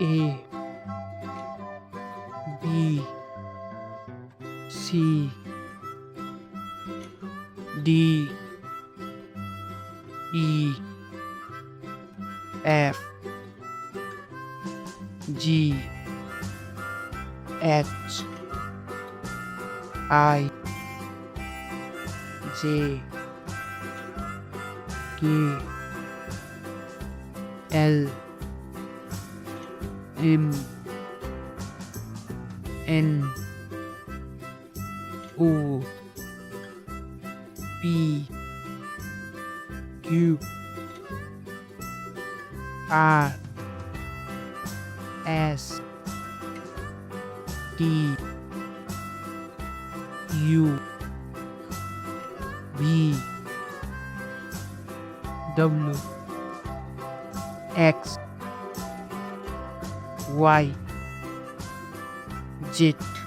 A B C D E F G H I J K L M N O P Q R S T U V W X Y Z.